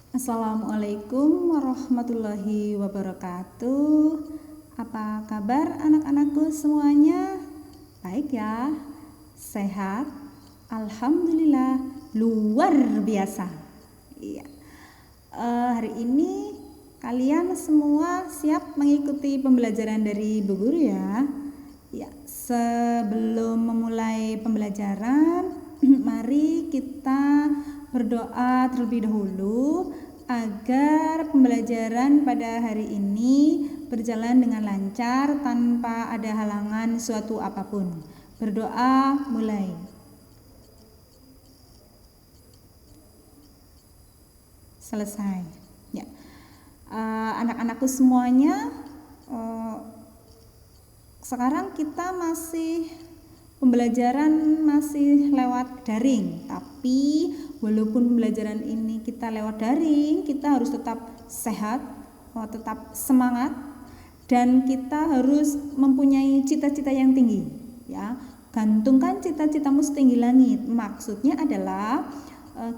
Assalamualaikum warahmatullahi wabarakatuh. Apa kabar anak-anakku semuanya? Baik ya? Sehat? Alhamdulillah, luar biasa. Iya. Hari ini kalian semua siap mengikuti pembelajaran dari Bu Guru ya? Ya, sebelum memulai pembelajaran, mari kita berdoa terlebih dahulu agar pembelajaran pada hari ini berjalan dengan lancar tanpa ada halangan suatu apapun. Berdoa mulai. Selesai. Ya. Anak-anakku semuanya, sekarang kita pembelajaran masih lewat daring, tapi walaupun pembelajaran ini kita lewat daring, kita harus tetap sehat, tetap semangat, dan kita harus mempunyai cita-cita yang tinggi ya. Gantungkan cita-citamu setinggi langit. Maksudnya adalah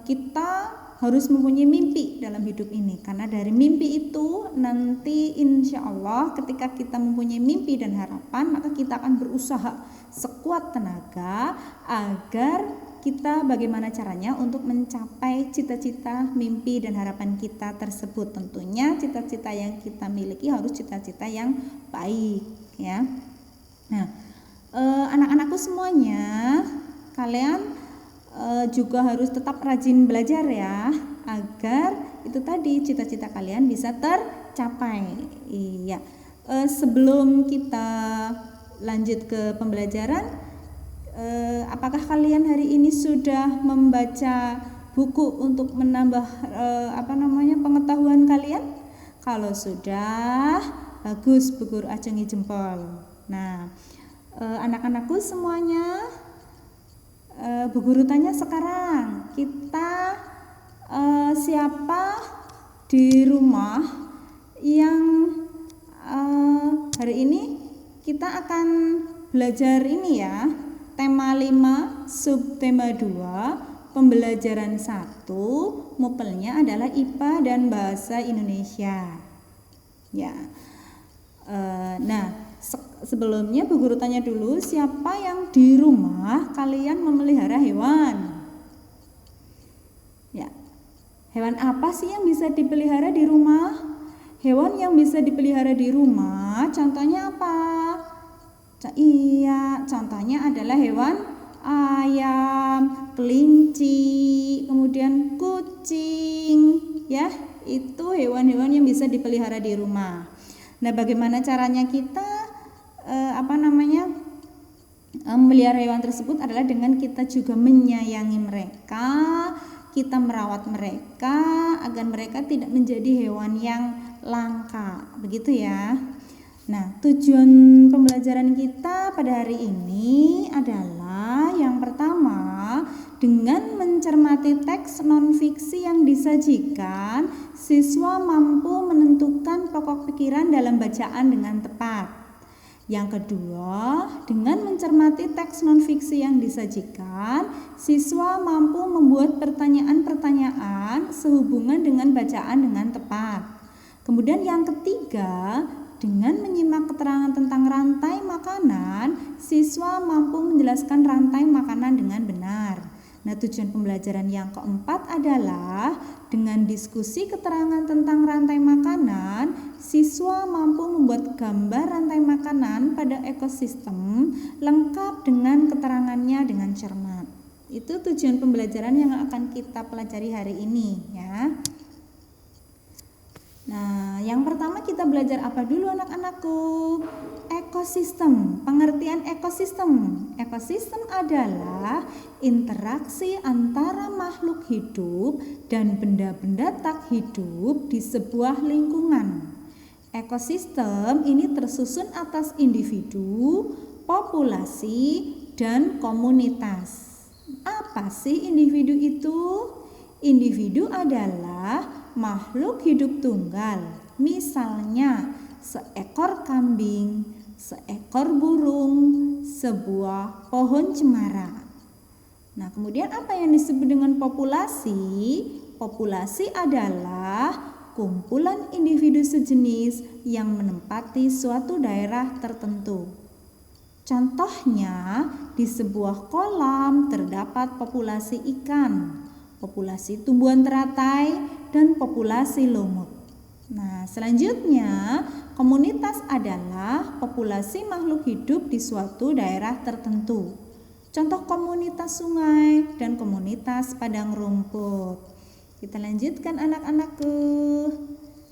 kita harus mempunyai mimpi dalam hidup ini, karena dari mimpi itu nanti insya Allah ketika kita mempunyai mimpi dan harapan, maka kita akan berusaha sekuat tenaga agar kita bagaimana caranya untuk mencapai cita-cita, mimpi dan harapan kita tersebut. Tentunya cita-cita yang kita miliki harus cita-cita yang baik ya. Nah, anak-anakku semuanya, kalian juga harus tetap rajin belajar ya, agar itu tadi cita-cita kalian bisa tercapai. Iya. Sebelum kita lanjut ke pembelajaran, apakah kalian hari ini sudah membaca buku untuk menambah pengetahuan kalian? Kalau sudah, bagus, Bu Guru acungi jempol. Nah, anak-anakku semuanya, Bu Guru tanya sekarang, kita siapa di rumah yang hari ini kita akan belajar ini ya, tema 5, subtema 2, pembelajaran 1, mupelnya adalah IPA dan Bahasa Indonesia ya. Nah, sebelumnya Bu Guru tanya dulu, siapa yang di rumah kalian memelihara hewan? Ya. Hewan apa sih yang bisa dipelihara di rumah? Hewan yang bisa dipelihara di rumah contohnya apa? Iya, contohnya adalah hewan ayam, kelinci, kemudian kucing ya. Itu hewan-hewan yang bisa dipelihara di rumah. Nah, bagaimana caranya kita memelihara hewan tersebut adalah dengan kita juga menyayangi mereka, kita merawat mereka agar mereka tidak menjadi hewan yang langka, begitu ya. Nah, tujuan pembelajaran kita pada hari ini adalah yang pertama, dengan mencermati teks non-fiksi yang disajikan, siswa mampu menentukan pokok pikiran dalam bacaan dengan tepat. Yang kedua, dengan mencermati teks non-fiksi yang disajikan, siswa mampu membuat pertanyaan-pertanyaan sehubungan dengan bacaan dengan tepat. Kemudian yang ketiga, dengan menyimak keterangan tentang rantai makanan, siswa mampu menjelaskan rantai makanan dengan benar. Nah, tujuan pembelajaran yang keempat adalah dengan diskusi keterangan tentang rantai makanan, siswa mampu membuat gambar rantai makanan pada ekosistem lengkap dengan keterangannya dengan cermat. Itu tujuan pembelajaran yang akan kita pelajari hari ini ya. Nah, yang pertama kita belajar apa dulu anak-anakku? Ekosistem. Pengertian ekosistem. Ekosistem adalah interaksi antara makhluk hidup dan benda-benda tak hidup di sebuah lingkungan. Ekosistem ini tersusun atas individu, populasi, dan komunitas. Apa sih individu itu? Individu adalah makhluk hidup tunggal, misalnya seekor kambing, seekor burung, sebuah pohon cemara. Nah, kemudian apa yang disebut dengan populasi? Populasi adalah kumpulan individu sejenis yang menempati suatu daerah tertentu. Contohnya, di sebuah kolam terdapat populasi ikan, populasi tumbuhan teratai, dan populasi lumut. Nah, selanjutnya, komunitas adalah populasi makhluk hidup di suatu daerah tertentu. Contoh komunitas sungai dan komunitas padang rumput. Kita lanjutkan anak-anakku.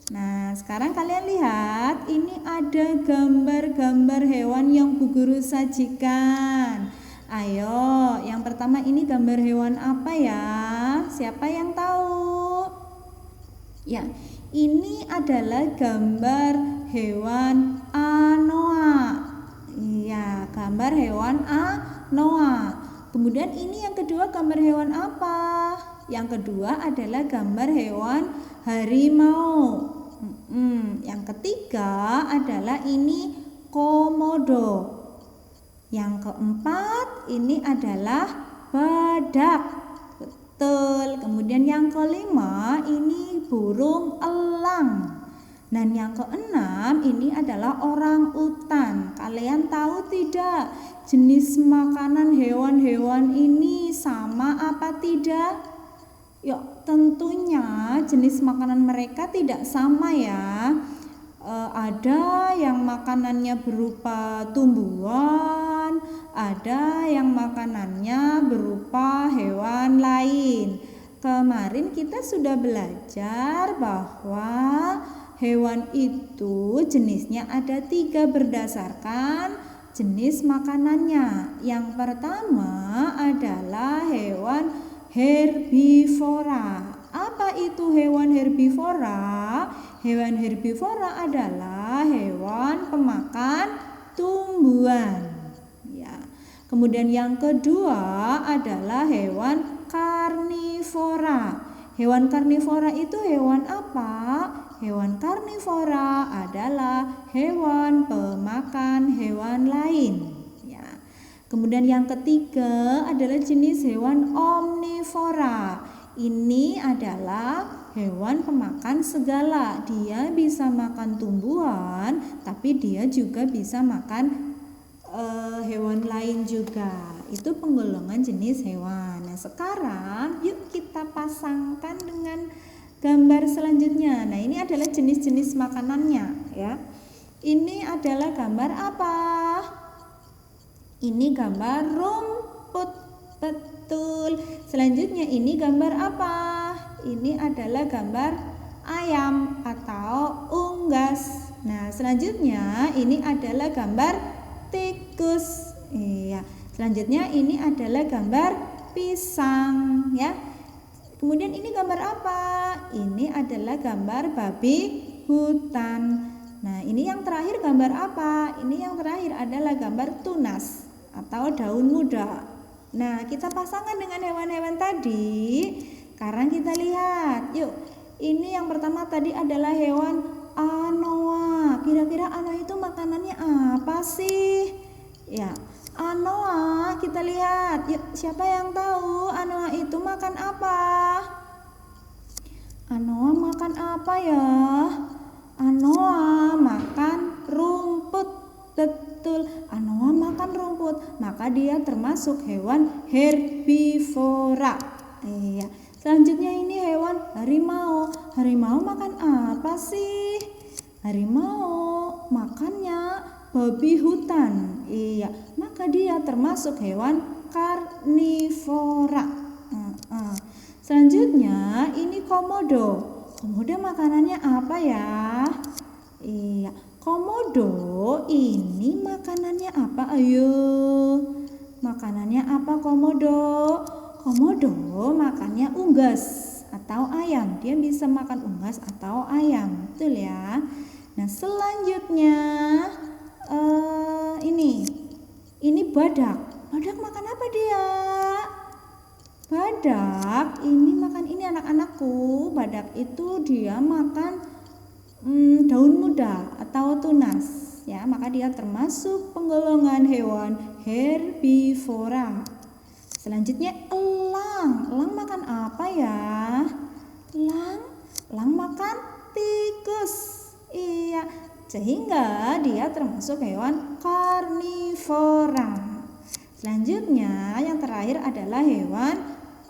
Nah, sekarang kalian lihat, ini ada gambar-gambar hewan yang Bu Guru sajikan. Ayo, yang pertama ini gambar hewan apa ya? Siapa yang tahu? Ya, ini adalah gambar hewan anoa. Iya, gambar hewan anoa. Kemudian ini yang kedua gambar hewan apa? Yang kedua adalah gambar hewan harimau. Yang ketiga adalah ini komodo. Yang keempat ini adalah badak. Betul. Kemudian yang kelima ini burung elang. Dan yang keenam ini adalah orang utan. Kalian tahu tidak jenis makanan hewan-hewan ini sama apa tidak? Yuk, tentunya jenis makanan mereka tidak sama ya. Ada yang makanannya berupa tumbuhan, ada yang makanannya berupa hewan lain. Kemarin kita sudah belajar bahwa hewan itu jenisnya ada 3 berdasarkan jenis makanannya. Yang pertama adalah hewan herbivora. Apa itu hewan herbivora? Hewan herbivora adalah hewan pemakan tumbuhan. Ya. Kemudian yang kedua adalah hewan karnivora. Hewan karnivora itu hewan apa? Hewan karnivora adalah hewan pemakan hewan lain. Kemudian yang ketiga adalah jenis hewan omnivora. Ini adalah hewan pemakan segala. Dia bisa makan tumbuhan, tapi dia juga bisa makan hewan lain juga. Itu penggolongan jenis hewan. Nah, sekarang yuk kita pasangkan dengan gambar selanjutnya. Nah, ini adalah jenis-jenis makanannya ya. Ini adalah gambar apa? Ini gambar rumput. Betul. Selanjutnya ini gambar apa? Ini adalah gambar ayam atau unggas. Nah, selanjutnya ini adalah gambar tikus. Iya. Selanjutnya ini adalah gambar pisang ya. Kemudian ini gambar apa? Ini adalah gambar babi hutan. Nah, ini yang terakhir gambar apa? Ini yang terakhir adalah gambar tunas atau daun muda. Nah, kita pasangkan dengan hewan-hewan tadi. Sekarang kita lihat. Yuk, ini yang pertama tadi adalah hewan anoa. Kira-kira anoa itu makanannya apa sih? Ya, anoa kita lihat. Yuk, siapa yang tahu anoa itu makan apa? Anoa makan apa ya? Anoa makan rumput. Betul, anoa makan rumput, maka dia termasuk hewan herbivora. Iya. Selanjutnya ini hewan harimau. Harimau makan apa sih? Harimau makannya babi hutan. Iya, maka dia termasuk hewan karnivora. Selanjutnya ini komodo. Komodo makanannya apa ya? Iya, komodo ini makanannya apa? Ayo, makanannya apa komodo? Komodo makannya unggas atau ayam. Dia bisa makan unggas atau ayam, betul ya. Nah, selanjutnya ini badak. Badak makan apa dia? Badak ini makan ini anak-anakku. Badak itu dia makan daun muda atau tunas ya, maka dia termasuk penggolongan hewan herbivora. Selanjutnya elang. Elang makan apa ya? Elang makan tikus. Iya, sehingga dia termasuk hewan karnivora. Selanjutnya yang terakhir adalah hewan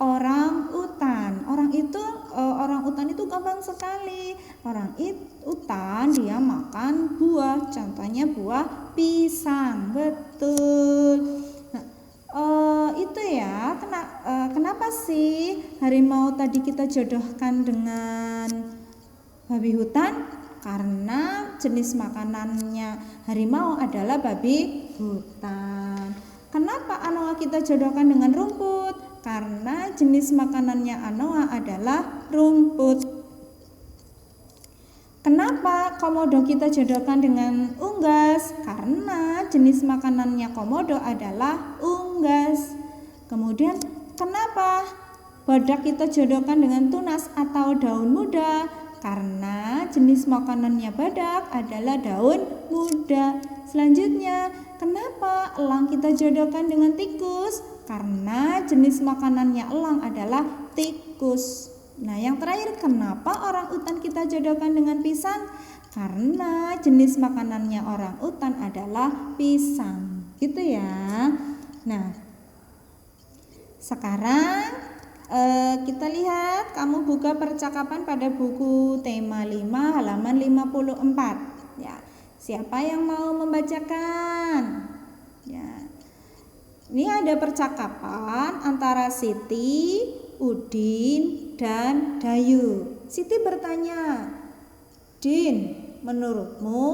orang utan. Orang utan itu gampang sekali. Utan dia makan buah, contohnya buah pisang. Betul. Nah, itu ya. Kenapa sih harimau tadi kita jodohkan dengan babi hutan? Karena jenis makanannya harimau adalah babi hutan. Kenapa anoa kita jodohkan dengan rumput? Karena jenis makanannya anoa adalah rumput. Kenapa komodo kita jodohkan dengan unggas? Karena jenis makanannya komodo adalah unggas. Kemudian kenapa badak kita jodohkan dengan tunas atau daun muda? Karena jenis makanannya badak adalah daun muda. Selanjutnya, kenapa elang kita jodohkan dengan tikus? Karena jenis makanannya elang adalah tikus. Nah, yang terakhir, kenapa orang utan kita jodohkan dengan pisang? Karena jenis makanannya orang utan adalah pisang. Gitu ya. Nah, sekarang kita lihat, kamu buka percakapan pada buku tema 5 halaman 54 ya. Siapa yang mau membacakan? Ya. Ini ada percakapan antara Siti, Udin, dan Dayu. Siti bertanya, Din, menurutmu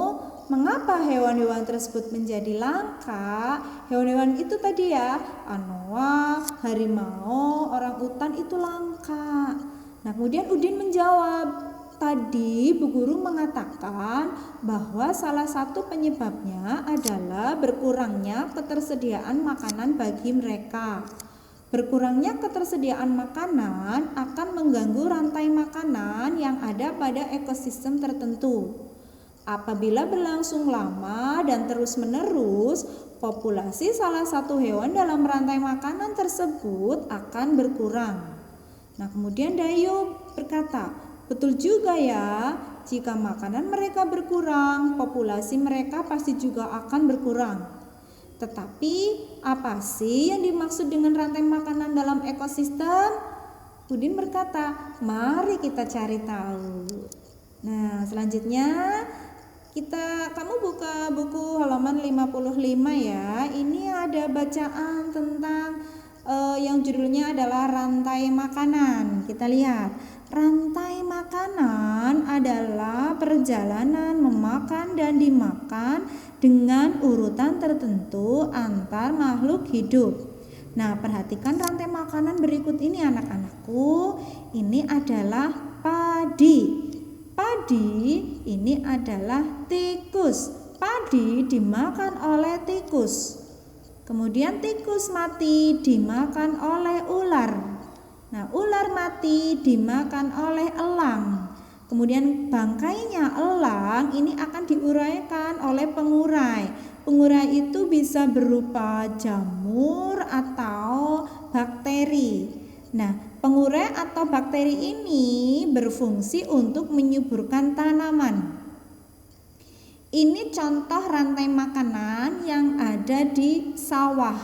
mengapa hewan-hewan tersebut menjadi langka? Hewan-hewan itu tadi ya, anoa, harimau, orang utan itu langka. Nah, kemudian Udin menjawab, tadi Bu Guru mengatakan bahwa salah satu penyebabnya adalah berkurangnya ketersediaan makanan bagi mereka. Berkurangnya ketersediaan makanan akan mengganggu rantai makanan yang ada pada ekosistem tertentu. Apabila berlangsung lama dan terus-menerus, populasi salah satu hewan dalam rantai makanan tersebut akan berkurang. Nah, kemudian Dayu berkata, betul juga ya, jika makanan mereka berkurang, populasi mereka pasti juga akan berkurang. Tetapi, apa sih yang dimaksud dengan rantai makanan dalam ekosistem? Udin berkata, mari kita cari tahu. Nah, selanjutnya kamu buka buku halaman 55 ya. Ini ada bacaan tentang yang judulnya adalah rantai makanan. Kita lihat, rantai makanan adalah perjalanan memakan dan dimakan dengan urutan tertentu antar makhluk hidup. Nah, perhatikan rantai makanan berikut ini anak-anakku. Ini adalah padi. Padi ini adalah tikus. Padi dimakan oleh tikus. Kemudian tikus mati dimakan oleh ular. Nah, ular mati dimakan oleh elang. Kemudian bangkainya elang ini akan diuraikan oleh pengurai. Pengurai itu bisa berupa jamur atau bakteri. Nah, pengurai atau bakteri ini berfungsi untuk menyuburkan tanaman. Ini contoh rantai makanan yang ada di sawah.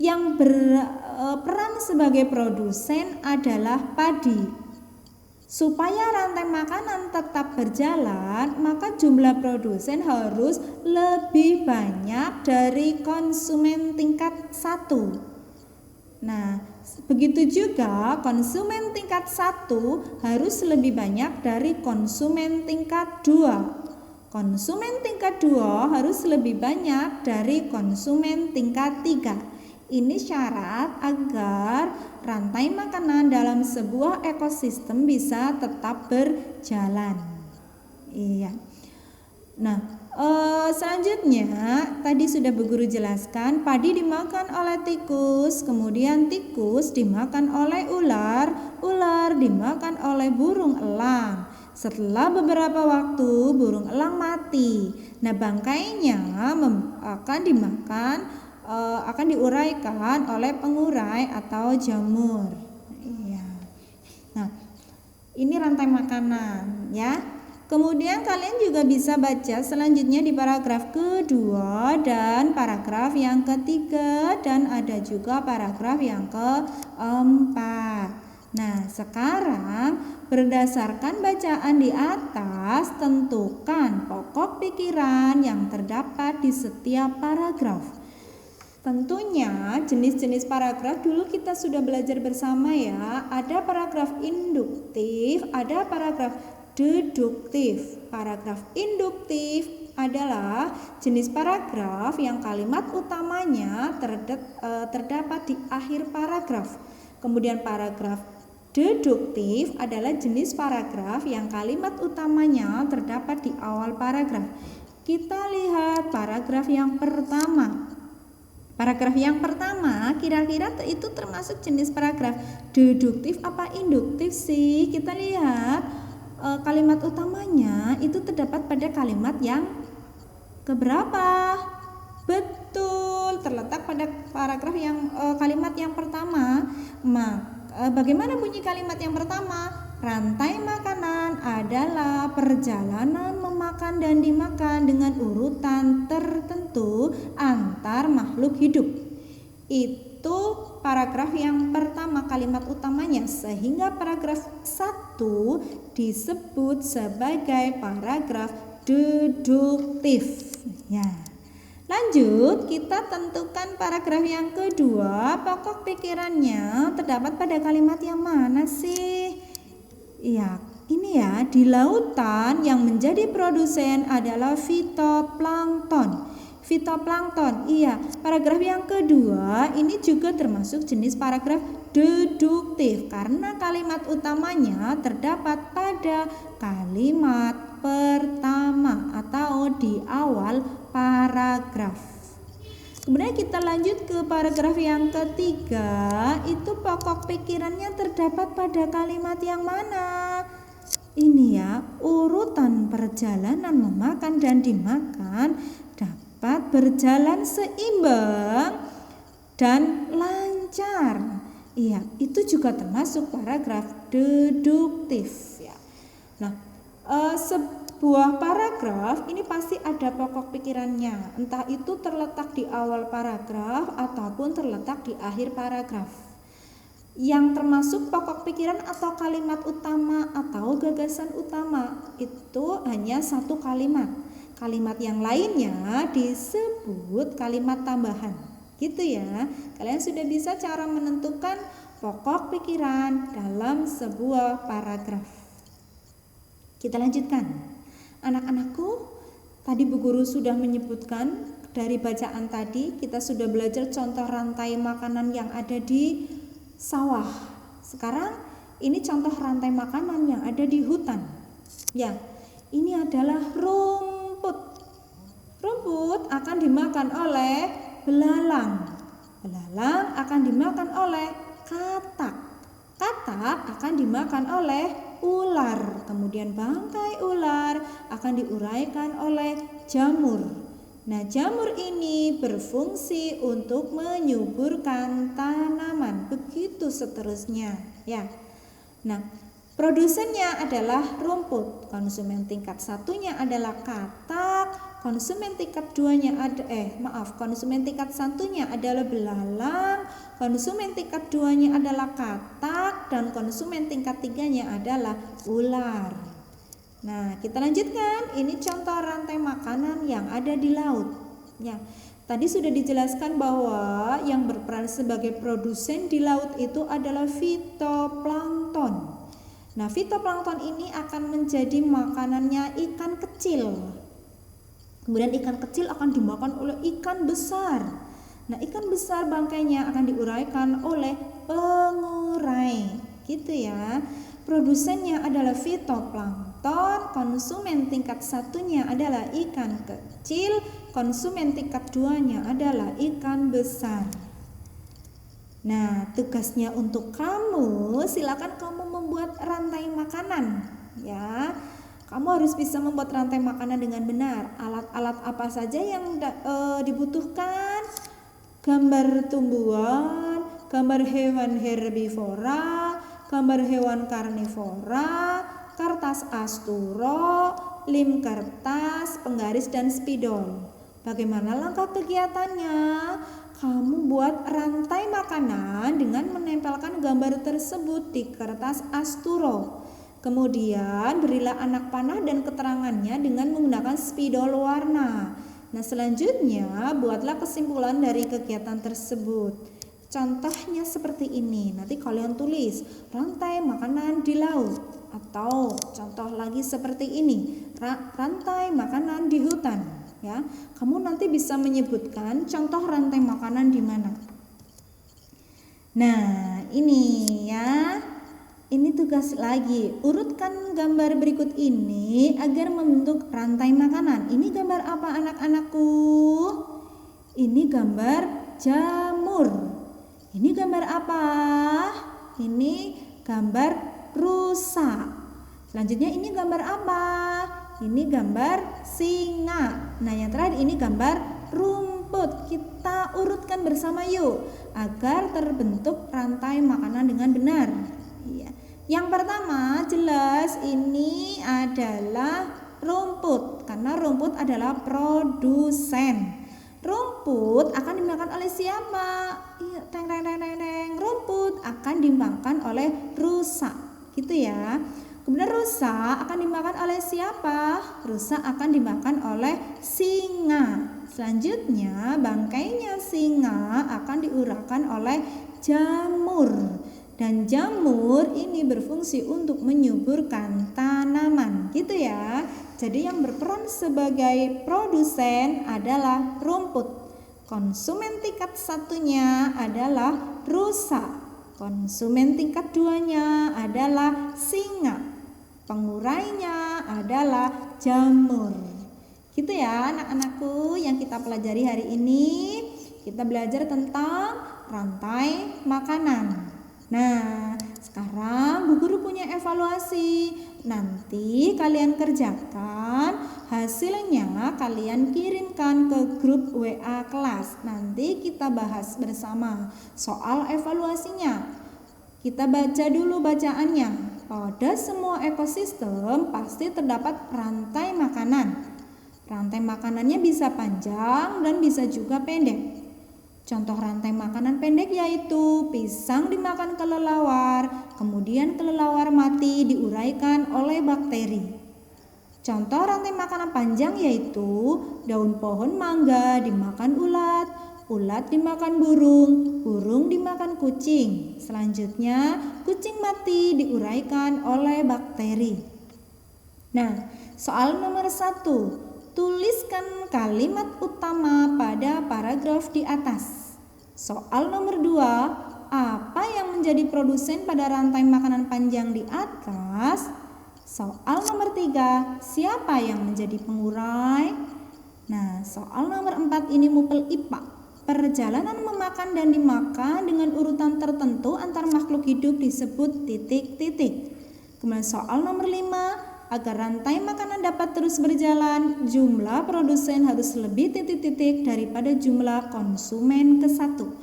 Yang berperan sebagai produsen adalah padi. Supaya rantai makanan tetap berjalan, maka jumlah produsen harus lebih banyak dari konsumen tingkat 1. Nah, begitu juga konsumen tingkat 1 harus lebih banyak dari konsumen tingkat 2. Konsumen tingkat 2 harus lebih banyak dari konsumen tingkat 3. Ini syarat agar rantai makanan dalam sebuah ekosistem bisa tetap berjalan. Iya. Nah, selanjutnya tadi sudah Bu Guru jelaskan, padi dimakan oleh tikus, kemudian tikus dimakan oleh ular, ular dimakan oleh burung elang. Setelah beberapa waktu burung elang mati. Nah, bangkainya akan diuraikan oleh pengurai atau jamur. Iya. Nah, Ini rantai makanan ya. Kemudian kalian juga bisa baca selanjutnya di paragraf kedua dan paragraf yang ketiga, dan ada juga paragraf yang keempat. Nah, sekarang berdasarkan bacaan di atas, tentukan pokok pikiran yang terdapat di setiap paragraf. Tentunya jenis-jenis paragraf dulu kita sudah belajar bersama ya. Ada paragraf induktif, ada paragraf deduktif. Paragraf induktif adalah jenis paragraf yang kalimat utamanya terdapat di akhir paragraf. Kemudian paragraf deduktif adalah jenis paragraf yang kalimat utamanya terdapat di awal paragraf. Kita lihat paragraf yang pertama. Paragraf yang pertama kira-kira itu termasuk jenis paragraf deduktif apa induktif sih? Kita lihat kalimat utamanya itu terdapat pada kalimat yang keberapa? Betul, terletak pada paragraf yang kalimat yang pertama. Bagaimana bunyi kalimat yang pertama? Rantai makanan adalah perjalanan memakan dan dimakan dengan urutan tertentu antar makhluk hidup. Itu paragraf yang pertama kalimat utamanya, sehingga paragraf 1 disebut sebagai paragraf deduktif. Ya. Lanjut, kita tentukan paragraf yang kedua. Pokok pikirannya terdapat pada kalimat yang mana sih? Iya, ini ya, di lautan yang menjadi produsen adalah fitoplankton. Fitoplankton, iya. Paragraf yang kedua ini juga termasuk jenis paragraf deduktif karena kalimat utamanya terdapat pada kalimat pertama atau di awal paragraf. Kemudian kita lanjut ke paragraf yang ketiga. Itu pokok pikirannya terdapat pada kalimat yang mana? Ini ya, urutan perjalanan memakan dan dimakan dapat berjalan seimbang dan lancar. Iya, itu juga termasuk paragraf deduktif ya. Nah, sebuah paragraf ini pasti ada pokok pikirannya, entah itu terletak di awal paragraf ataupun terletak di akhir paragraf. Yang termasuk pokok pikiran atau kalimat utama atau gagasan utama itu hanya satu kalimat. Kalimat yang lainnya disebut kalimat tambahan. Gitu ya. Kalian sudah bisa cara menentukan pokok pikiran dalam sebuah paragraf. Kita lanjutkan. Anak-anakku, tadi Bu Guru sudah menyebutkan dari bacaan tadi kita sudah belajar contoh rantai makanan yang ada di sawah. Sekarang ini contoh rantai makanan yang ada di hutan. Ya, ini adalah rumput. Rumput akan dimakan oleh belalang. Belalang akan dimakan oleh katak. Katak akan dimakan oleh ular. Kemudian bangkai ular akan diuraikan oleh jamur. Nah, jamur ini berfungsi untuk menyuburkan tanaman. Begitu seterusnya, ya. Nah, produsennya adalah rumput. Konsumen tingkat satunya adalah katak. Konsumen tingkat konsumen tingkat satunya adalah belalang. Konsumen tingkat duanya adalah katak, dan konsumen tingkat tiganya adalah ular. Nah, kita lanjutkan. Ini contoh rantai makanan yang ada di laut. Ya, tadi sudah dijelaskan bahwa yang berperan sebagai produsen di laut itu adalah fitoplankton. Nah, fitoplankton ini akan menjadi makanannya ikan kecil. Kemudian ikan kecil akan dimakan oleh ikan besar. Nah, ikan besar bangkainya akan diuraikan oleh pengurai. Gitu ya. Produsennya adalah fitoplankton, konsumen tingkat satunya adalah ikan kecil, konsumen tingkat duanya adalah ikan besar. Nah, tugasnya untuk kamu, silakan kamu membuat rantai makanan, ya. Kamu harus bisa membuat rantai makanan dengan benar. Alat-alat apa saja yang dibutuhkan? Gambar tumbuhan, gambar hewan herbivora, gambar hewan karnivora, kertas asturo, lem kertas, penggaris, dan spidol. Bagaimana langkah kegiatannya? Kamu buat rantai makanan dengan menempelkan gambar tersebut di kertas asturo. Kemudian berilah anak panah dan keterangannya dengan menggunakan spidol warna. Nah, selanjutnya buatlah kesimpulan dari kegiatan tersebut. Contohnya seperti ini. Nanti kalian tulis rantai makanan di laut, atau contoh lagi seperti ini, rantai makanan di hutan. Ya, kamu nanti bisa menyebutkan contoh rantai makanan di mana. Nah, ini ya. Ini tugas lagi. Urutkan gambar berikut ini agar membentuk rantai makanan. Ini gambar apa anak-anakku? Ini gambar jamur. Ini gambar apa? Ini gambar rusa. Selanjutnya ini gambar apa? Ini gambar singa. Nah, yang terakhir ini gambar rumput. Kita urutkan bersama yuk agar terbentuk rantai makanan dengan benar. Iya. Yang pertama jelas ini adalah rumput, karena rumput adalah produsen. Rumput akan dimakan oleh siapa? Iya, teng teng teng teng teng. Rumput akan dimakan oleh rusa, gitu ya. Kemudian rusa akan dimakan oleh siapa? Rusa akan dimakan oleh singa. Selanjutnya bangkainya singa akan diurahkan oleh jamur. Dan jamur ini berfungsi untuk menyuburkan tanaman, gitu ya. Jadi yang berperan sebagai produsen adalah rumput. Konsumen tingkat satunya adalah rusa. Konsumen tingkat duanya adalah singa. Pengurainya adalah jamur. Gitu ya anak-anakku, yang kita pelajari hari ini. Kita belajar tentang rantai makanan. Nah, sekarang Bu Guru punya evaluasi. Nanti kalian kerjakan, hasilnya kalian kirimkan ke grup WA kelas. Nanti kita bahas bersama soal evaluasinya. Kita baca dulu bacaannya. Pada semua ekosistem pasti terdapat rantai makanan. Rantai makanannya bisa panjang dan bisa juga pendek. Contoh rantai makanan pendek yaitu pisang dimakan kelelawar, kemudian kelelawar mati diuraikan oleh bakteri. Contoh rantai makanan panjang yaitu daun pohon mangga dimakan ulat, ulat dimakan burung, burung dimakan kucing. Selanjutnya kucing mati diuraikan oleh bakteri. Nah, soal nomor 1. Tuliskan kalimat utama pada paragraf di atas. Soal nomor 2, apa yang menjadi produsen pada rantai makanan panjang di atas? Soal nomor 3, siapa yang menjadi pengurai? Nah, soal nomor 4 ini mupel IPA. Perjalanan memakan dan dimakan dengan urutan tertentu antar makhluk hidup disebut titik-titik. Kemudian soal nomor 5, agar rantai makanan dapat terus berjalan, jumlah produsen harus lebih titik-titik daripada jumlah konsumen ke satu.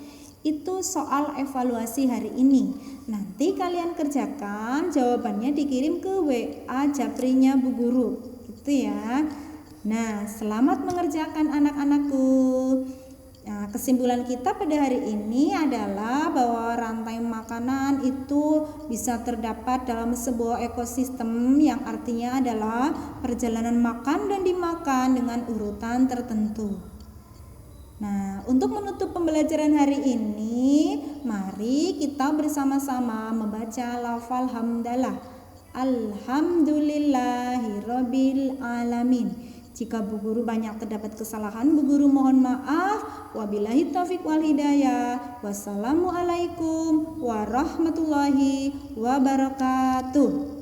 Itu soal evaluasi hari ini. Nanti kalian kerjakan, jawabannya dikirim ke WA Japrinya Bu Guru, gitu ya. Nah, selamat mengerjakan anak-anakku. Nah, kesimpulan kita pada hari ini adalah bahwa rantai makanan itu bisa terdapat dalam sebuah ekosistem, yang artinya adalah perjalanan makan dan dimakan dengan urutan tertentu. Nah, untuk menutup pembelajaran hari ini, mari kita bersama-sama membaca lafal hamdalah. Alhamdulillahirabbil alamin. Jika Bu Guru banyak terdapat kesalahan, Bu Guru mohon maaf. Wabillahi taufiq wal hidayah. Wassalamualaikum warahmatullahi wabarakatuh.